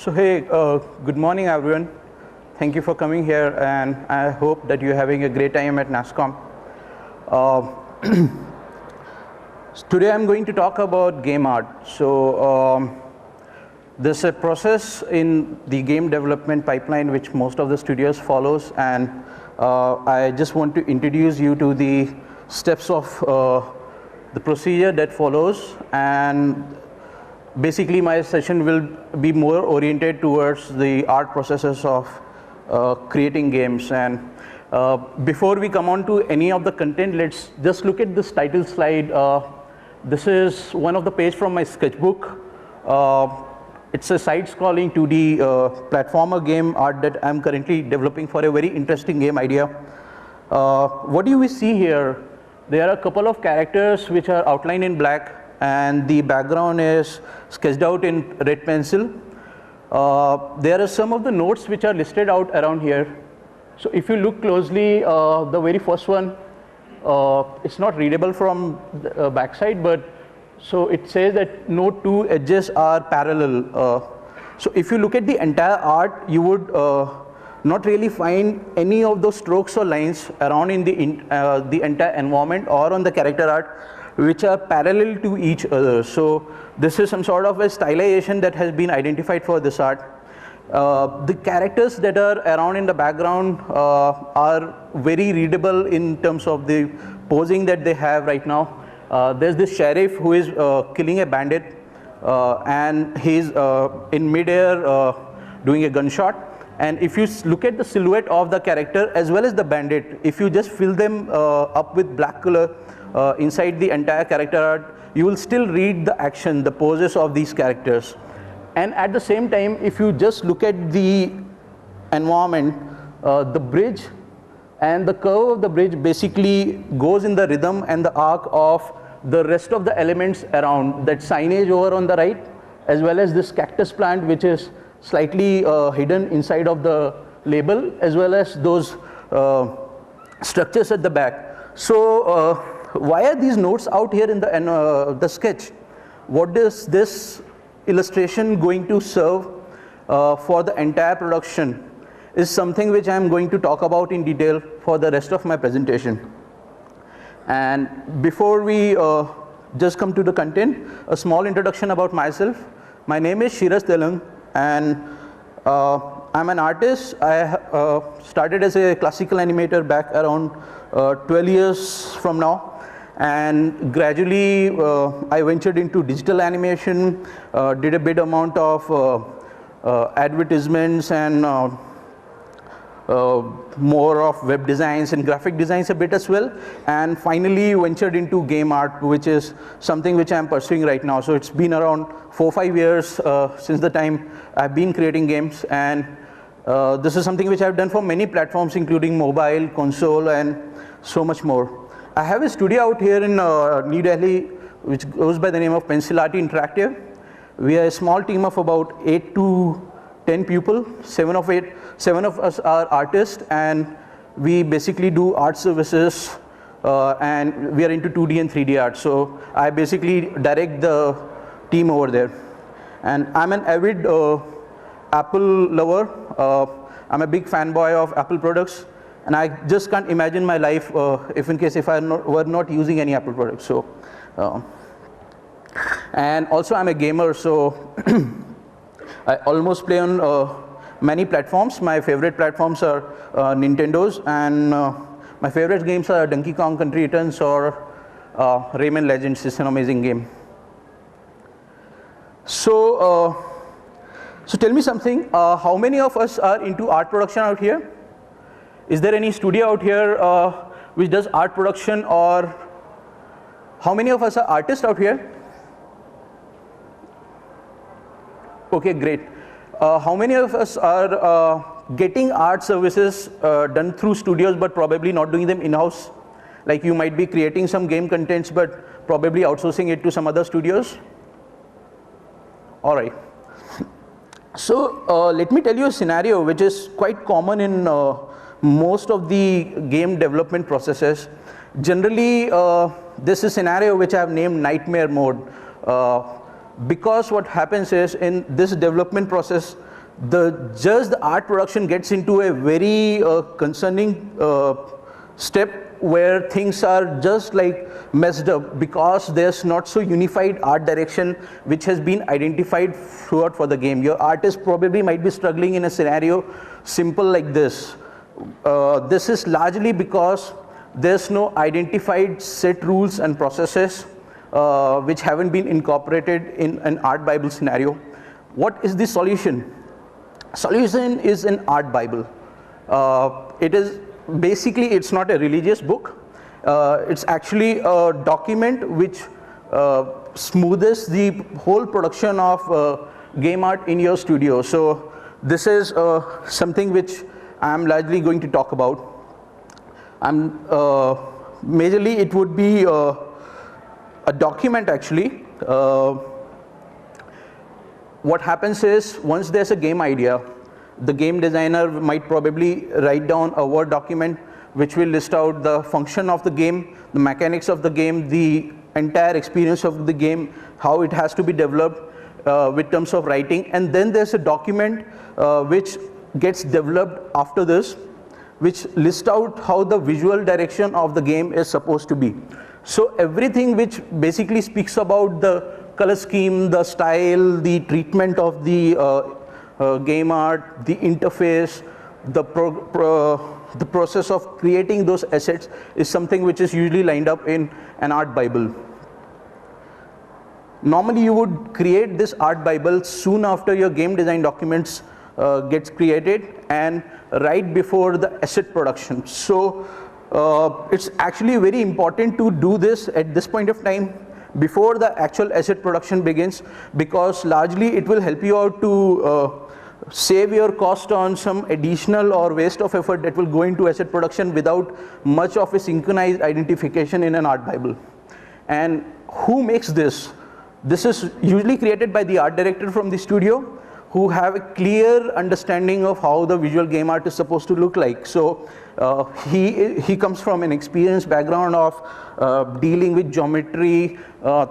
So hey, good morning everyone. Thank you for coming here, and I hope that you're having a great time at NASSCOM. Today I'm going to talk about game art. So there's a process in the game development pipeline which most of the studios follows, and I just want to introduce you to the steps of the procedure that follows, and basically my session will be more oriented towards the art processes of creating games. And before we come on to any of the content, let's just look at this title slide. This is one of the pages from my sketchbook. It's a side-scrolling 2D platformer game art that I'm currently developing for a very interesting game idea. What do we see here? There are a couple of characters which are outlined in black, and the background is sketched out in red pencil. There are some of the notes which are listed out around here. So if you look closely, the very first one, it's not readable from the backside, but so it says that no two edges are parallel. So if you look at the entire art, you would not really find any of those strokes or lines around in the entire environment or on the character art which are parallel to each other. So this is some sort of a stylization that has been identified for this art. The characters that are around in the background are very readable in terms of the posing that they have right now. There's this sheriff who is killing a bandit, and he's in midair doing a gunshot. And if you look at the silhouette of the character as well as the bandit, if you just fill them up with black color inside the entire character art, you will still read the action, the poses of these characters. And at the same time, if you just look at the environment, the bridge and the curve of the bridge basically goes in the rhythm and the arc of the rest of the elements around. That signage over on the right, as well as this cactus plant which is slightly hidden inside of the label, as well as those structures at the back. So why are these notes out here in the sketch? What is this illustration going to serve for the entire production is something which I am going to talk about in detail for the rest of my presentation. And before we just come to the content, a small introduction about myself. My name is Shiras Telang, and I'm an artist. I started as a classical animator back around 12 years from now. And gradually I ventured into digital animation, did a bit amount of advertisements and more of web designs and graphic designs a bit as well, and finally ventured into game art, which is something which I'm pursuing right now. So it's been around 4 or 5 years since the time I've been creating games, and this is something which I've done for many platforms including mobile, console, and so much more. I have a studio out here in New Delhi which goes by the name of Pencil Art Interactive. We are a small team of about 8 to 10 people. 7 of us are artists, and we basically do art services, and we are into 2D and 3D art. So I basically direct the team over there. And I'm an avid Apple lover. I'm a big fanboy of Apple products. And I just can't imagine my life if I were not using any Apple products. So, and also I'm a gamer, so I almost play on many platforms. My favorite platforms are Nintendo's, and my favorite games are Donkey Kong Country Returns or Rayman Legends. It's an amazing game. So, so tell me something. How many of us are into art production out here? Is there any studio out here which does art production, or how many of us are artists out here? Okay, great. How many of us are getting art services done through studios but probably not doing them in-house? Like you might be creating some game contents but probably outsourcing it to some other studios? All right. So let me tell you a scenario which is quite common in most of the game development processes. Generally, this is a scenario which I have named nightmare mode. Because what happens is in this development process, just the art production gets into a very concerning step where things are just like messed up because there's not so unified art direction which has been identified throughout for the game. Your artist probably might be struggling in a scenario simple like this. This is largely because there's no identified set rules and processes which haven't been incorporated in an art Bible scenario. What is the solution? Solution is an art Bible. It is basically, it's not a religious book. It's actually a document which smoothes the whole production of game art in your studio. So this is something which I'm largely going to talk about. Majorly it would be a document actually. What happens is once there's a game idea, the game designer might probably write down a Word document which will list out the function of the game, the mechanics of the game, the entire experience of the game, how it has to be developed with terms of writing. And then there's a document which gets developed after this, which lists out how the visual direction of the game is supposed to be. So everything which basically speaks about the color scheme, the style, the treatment of the game art, the interface, the process of creating those assets is something which is usually lined up in an art Bible. Normally you would create this art Bible soon after your game design documents gets created and right before the asset production. So it's actually very important to do this at this point of time before the actual asset production begins, because largely it will help you out to save your cost on some additional or waste of effort that will go into asset production without much of a synchronized identification in an art Bible. And who makes this? This is usually created by the art director from the studio, who have a clear understanding of how the visual game art is supposed to look like. So he comes from an experienced background of dealing with geometry,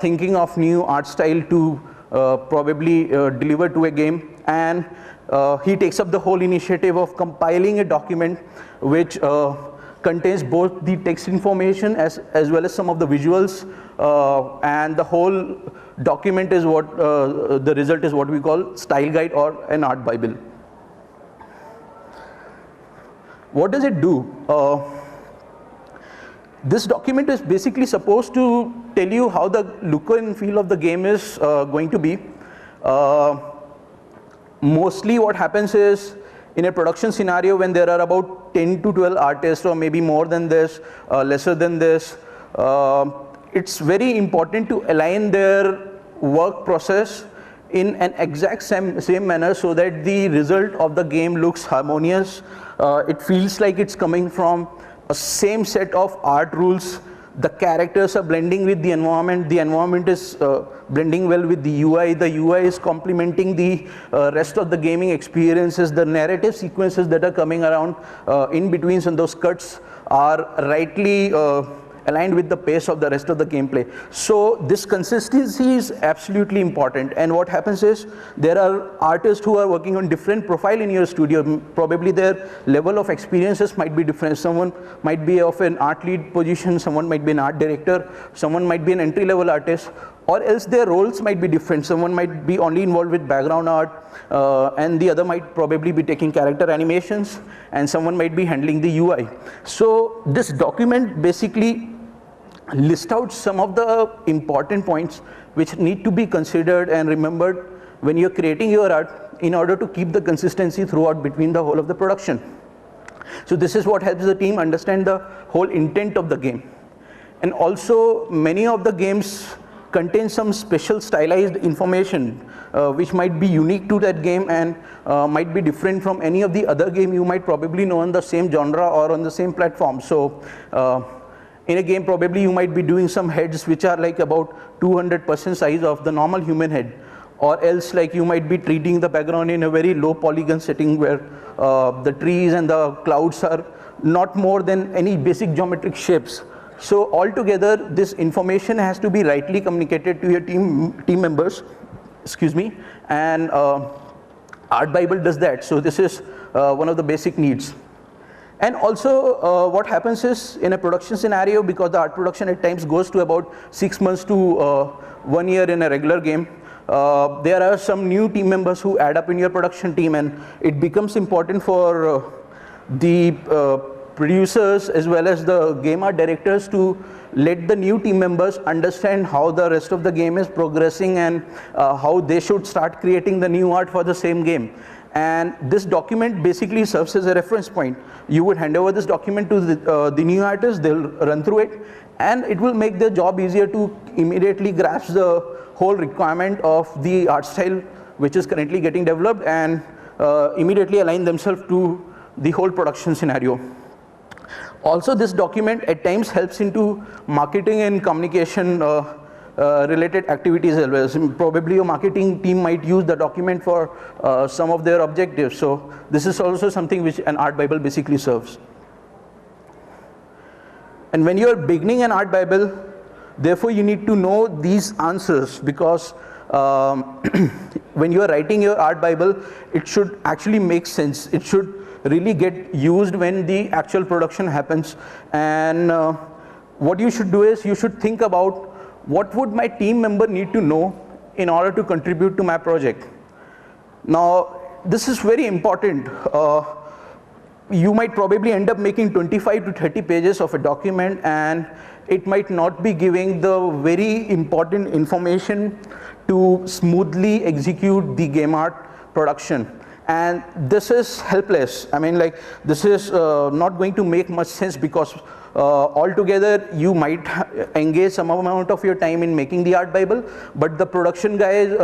thinking of new art style to probably deliver to a game, and he takes up the whole initiative of compiling a document which contains both the text information as well as some of the visuals, and the whole document is what the result is what we call style guide or an art Bible. What does it do? This document is basically supposed to tell you how the look and feel of the game is going to be. Mostly what happens is, in a production scenario when there are about 10 to 12 artists, or maybe more than this, lesser than this, it's very important to align their work process in an exact same manner so that the result of the game looks harmonious. It feels like it's coming from a same set of art rules. The characters are blending with the environment is blending well with the UI is complementing the rest of the gaming experiences. The narrative sequences that are coming around in between, and those cuts are rightly aligned with the pace of the rest of the gameplay. So this consistency is absolutely important. And what happens is, there are artists who are working on different profile in your studio. Probably their level of experiences might be different. Someone might be of an art lead position, someone might be an art director, someone might be an entry level artist, or else their roles might be different. Someone might be only involved with background art, and the other might probably be taking character animations, and someone might be handling the UI. So this document basically lists out some of the important points which need to be considered and remembered when you're creating your art in order to keep the consistency throughout between the whole of the production. So this is what helps the team understand the whole intent of the game. And also many of the games contain some special stylized information which might be unique to that game and might be different from any of the other game you might probably know on the same genre or on the same platform. So in a game probably you might be doing some heads which are like about 200% size of the normal human head, or else like you might be treating the background in a very low polygon setting where the trees and the clouds are not more than any basic geometric shapes. So altogether this information has to be rightly communicated to your team members, and Art Bible does that. So this is one of the basic needs. And also what happens is in a production scenario, because the art production at times goes to about 6 months to 1 year in a regular game, there are some new team members who add up in your production team, and it becomes important for the producers as well as the game art directors to let the new team members understand how the rest of the game is progressing and how they should start creating the new art for the same game. And this document basically serves as a reference point. You would hand over this document to the new artist, they'll run through it, and it will make their job easier to immediately grasp the whole requirement of the art style which is currently getting developed, and immediately align themselves to the whole production scenario. Also, this document at times helps into marketing and communication related activities as well. So probably your marketing team might use the document for some of their objectives. So this is also something which an art Bible basically serves. And when you are beginning an art Bible, therefore you need to know these answers, because when you are writing your art Bible, it should actually make sense. It should really get used when the actual production happens. And what you should do is you should think about what would my team member need to know in order to contribute to my project. Now, this is very important. You might probably end up making 25 to 30 pages of a document, and it might not be giving the very important information to smoothly execute the game art production. And this is helpless. I mean, like, this is not going to make much sense, because altogether you might engage some amount of your time in making the art Bible, but the production guys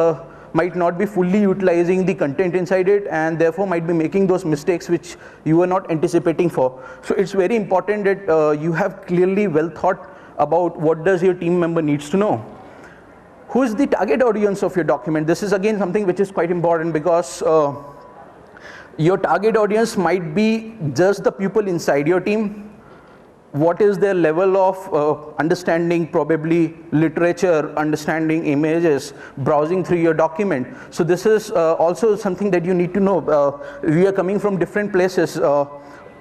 might not be fully utilizing the content inside it, and therefore might be making those mistakes which you were not anticipating for. So it's very important that you have clearly well thought about what does your team member needs to know. Who is the target audience of your document? This is again something which is quite important, because your target audience might be just the people inside your team. What is their level of understanding, probably literature, understanding images, browsing through your document. So this is also something that you need to know. We are coming from different places.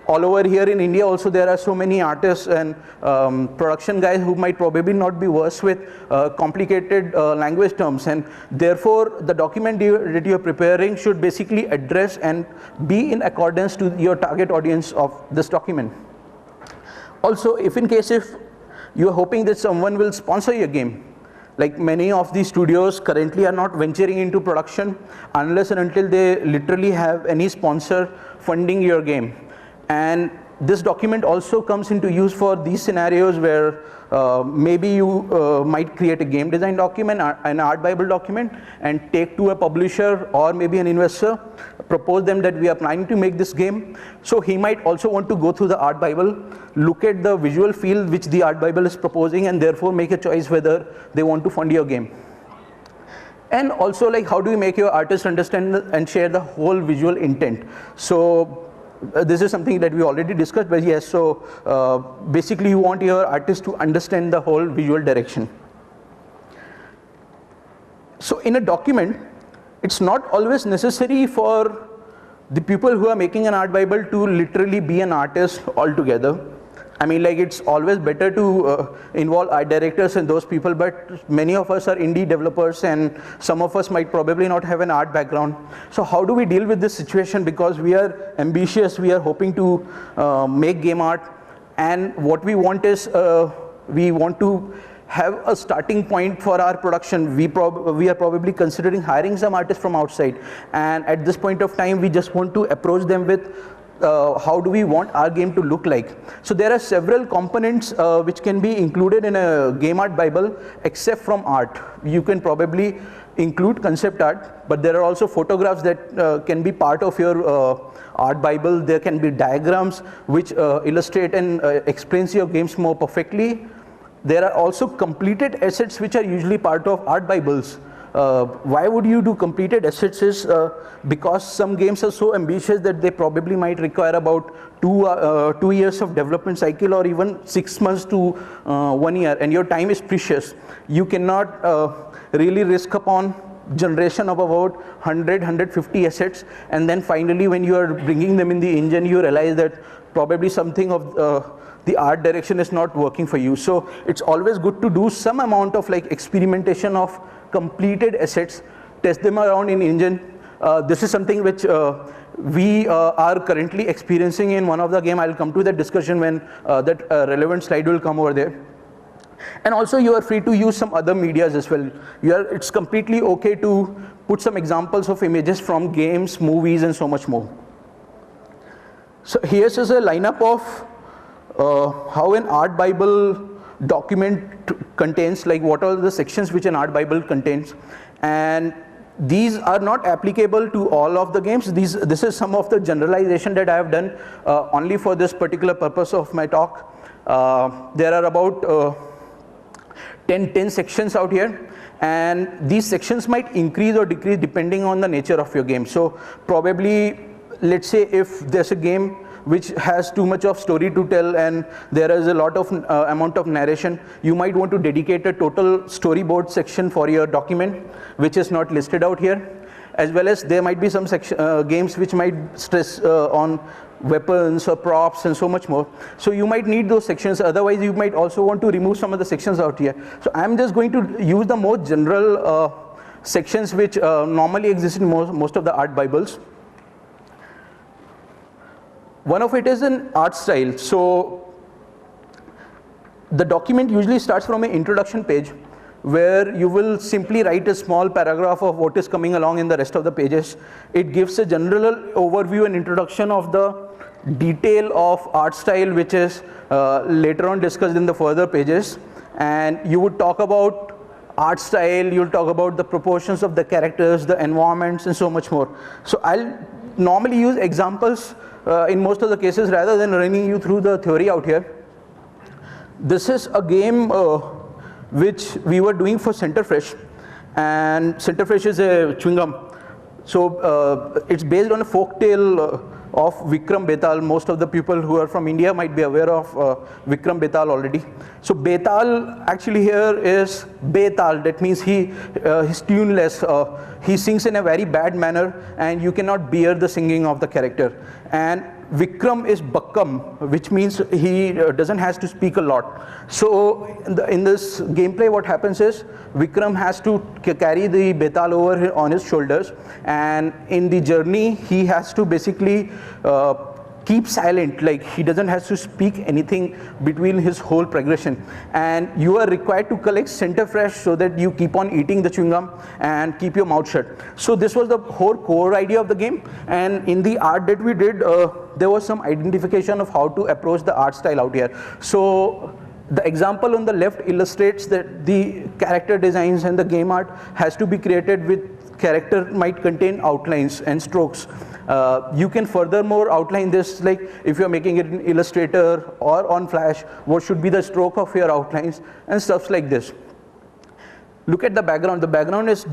All over here in India also there are so many artists and production guys who might probably not be versed with complicated language terms, and therefore the document that you are preparing should basically address and be in accordance to your target audience of this document. Also, if you are hoping that someone will sponsor your game, like many of these studios currently are not venturing into production unless and until they literally have any sponsor funding your game. And this document also comes into use for these scenarios where maybe you might create a game design document, an art Bible document, and take to a publisher or maybe an investor, propose them that we are planning to make this game. So he might also want to go through the art Bible, look at the visual field which the art Bible is proposing, and therefore make a choice whether they want to fund your game. And also, like, how do you make your artist understand and share the whole visual intent? So this is something that we already discussed, but yes, so basically you want your artist to understand the whole visual direction. So in a document, it's not always necessary for the people who are making an art Bible to literally be an artist altogether. I mean, like, it's always better to involve art directors and those people, but many of us are indie developers and some of us might probably not have an art background. So how do we deal with this situation? Because we are ambitious, we are hoping to make game art, and what we want is, we want to have a starting point for our production. We are probably considering hiring some artists from outside, and at this point of time we just want to approach them with how do we want our game to look like. So there are several components which can be included in a game art Bible except from art. You can probably include concept art, but there are also photographs that can be part of your art Bible. There can be diagrams which illustrate and explains your games more perfectly. There are also completed assets which are usually part of art Bibles. Why would you do completed assets is because some games are so ambitious that they probably might require about 2 years of development cycle, or even 6 months to 1 year, and your time is precious. You cannot really risk upon generation of about 100, 150 assets, and then finally when you are bringing them in the engine, you realize that probably something of the art direction is not working for you. So it's always good to do some amount of like experimentation of completed assets, test them around in engine. This is something which we are currently experiencing in one of the game. I'll come to that discussion when that relevant slide will come over there. And also you are free to use some other medias as well. It's completely okay to put some examples of images from games, movies, and so much more. So here's just a lineup of how an art Bible document contains, like what are the sections which an art Bible contains. And these are not applicable to all of the games. This is some of the generalization that I have done only for this particular purpose of my talk. There are about 10 sections out here, and these sections might increase or decrease depending on the nature of your game. So probably, let's say if there's a game which has too much of story to tell and there is a lot of amount of narration, you might want to dedicate a total storyboard section for your document, which is not listed out here. As well as there might be some games which might stress on weapons or props and so much more. So you might need those sections. Otherwise, you might also want to remove some of the sections out here. So I'm just going to use the more general sections which normally exist in most of the art Bibles. One of it is an art style. So the document usually starts from an introduction page, where you will simply write a small paragraph of what is coming along in the rest of the pages. It gives a general overview and introduction of the detail of art style, which is later on discussed in the further pages. And you would talk about art style, you'll talk about the proportions of the characters, the environments, and so much more. So I'll normally use examples in most of the cases rather than running you through the theory out here. This is a game which we were doing for Centerfresh, and Centerfresh is a chewing gum. So it's based on a folk tale of Vikram Betal. Most of the people who are from India might be aware of Vikram Betal already. So Betal actually here is Betal. That means he's tuneless. He sings in a very bad manner, and you cannot bear the singing of the character. And Vikram is Bakkam, which means he doesn't have to speak a lot. So in this gameplay, what happens is Vikram has to carry the Betal over on his shoulders, and in the journey he has to basically keep silent, like he doesn't have to speak anything between his whole progression. And you are required to collect Centerfresh so that you keep on eating the chewing gum and keep your mouth shut. So this was the whole core idea of the game. And in the art that we did, there was some identification of how to approach the art style out here. So the example on the left illustrates that the character designs and the game art has to be created with character might contain outlines and strokes. You can furthermore outline this, like if you're making it in Illustrator or on Flash, what should be the stroke of your outlines and stuff like this. Look at the background. The background is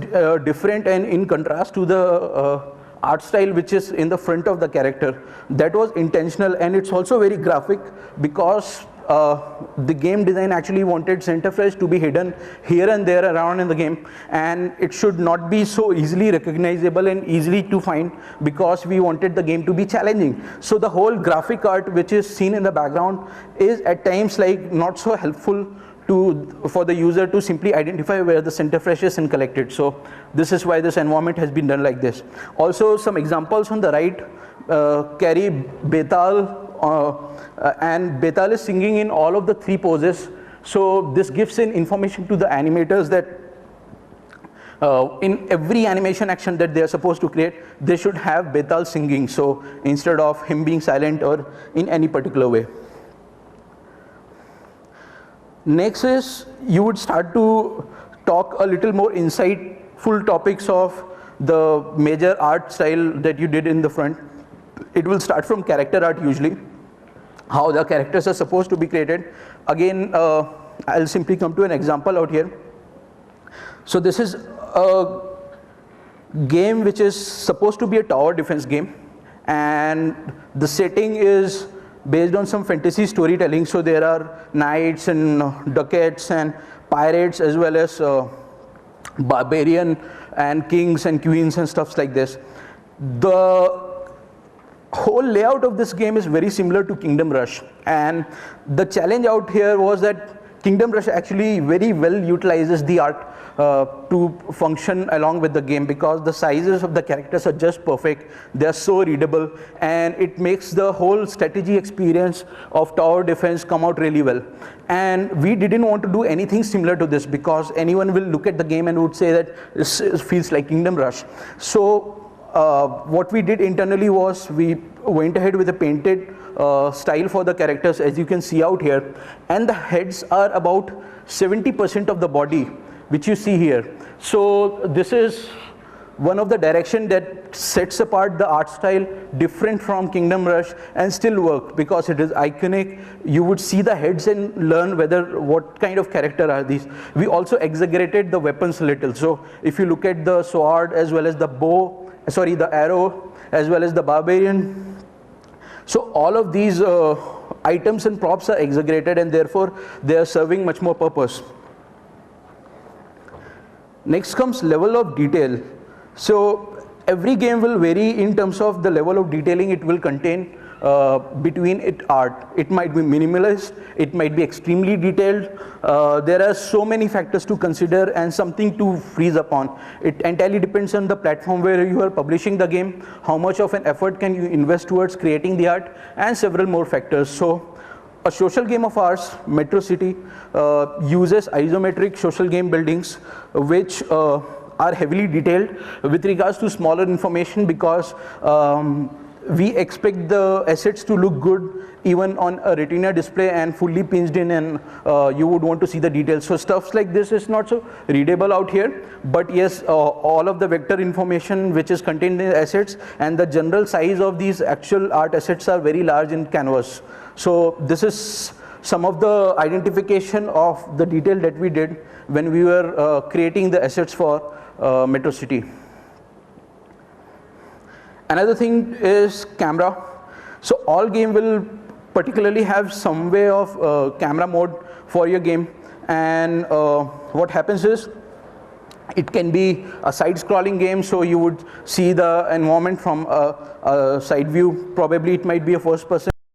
different and in contrast to the art style which is in the front of the character. That was intentional, and it's also very graphic because the game design actually wanted Centerfresh to be hidden here and there around in the game, and it should not be so easily recognizable and easily to find because we wanted the game to be challenging. So the whole graphic art which is seen in the background is at times like not so helpful for the user to simply identify where the Centerfresh is and collect it. So this is why this environment has been done like this. Also some examples on the right carry Betal, and Betal is singing in all of the three poses. So this gives in information to the animators that in every animation action that they are supposed to create, they should have Betal singing. So instead of him being silent or in any particular way. Next is you would start to talk a little more insightful topics of the major art style that you did in the front. It will start from character art usually, how the characters are supposed to be created. Again, I'll simply come to an example out here. So this is a game which is supposed to be a tower defense game, and the setting is based on some fantasy storytelling. So there are knights and ducats and pirates as well as barbarian and kings and queens and stuffs like this. The whole layout of this game is very similar to Kingdom Rush, and the challenge out here was that Kingdom Rush actually very well utilizes the art to function along with the game, because the sizes of the characters are just perfect, they are so readable, and it makes the whole strategy experience of tower defense come out really well. And we didn't want to do anything similar to this, because anyone will look at the game and would say that this feels like Kingdom Rush. So what we did internally was we went ahead with a painted style for the characters, as you can see out here, and the heads are about 70% of the body, which you see here. So this is one of the direction that sets apart the art style different from Kingdom Rush and still work, because it is iconic. You would see the heads and learn whether what kind of character are these. We also exaggerated the weapons a little. So if you look at the sword as well as the bow, sorry, the arrow as well as the barbarian, so all of these items and props are exaggerated, and therefore they are serving much more purpose. Next comes level of detail. So every game will vary in terms of the level of detailing it will contain between it art. It might be minimalist, it might be extremely detailed. There are so many factors to consider and something to freeze upon. It entirely depends on the platform where you are publishing the game, how much of an effort can you invest towards creating the art, and several more factors. So a social game of ours, Metro City, uses isometric social game buildings, which are heavily detailed with regards to smaller information, because we expect the assets to look good even on a retina display and fully pinched in, and you would want to see the details. So stuff like this is not so readable out here, but yes, all of the vector information which is contained in the assets and the general size of these actual art assets are very large in canvas. So this is some of the identification of the detail that we did when we were creating the assets for Metro City. Another thing is camera. So all game will particularly have some way of camera mode for your game, and what happens is it can be a side-scrolling game, so you would see the environment from a side view. Probably it might be a first-person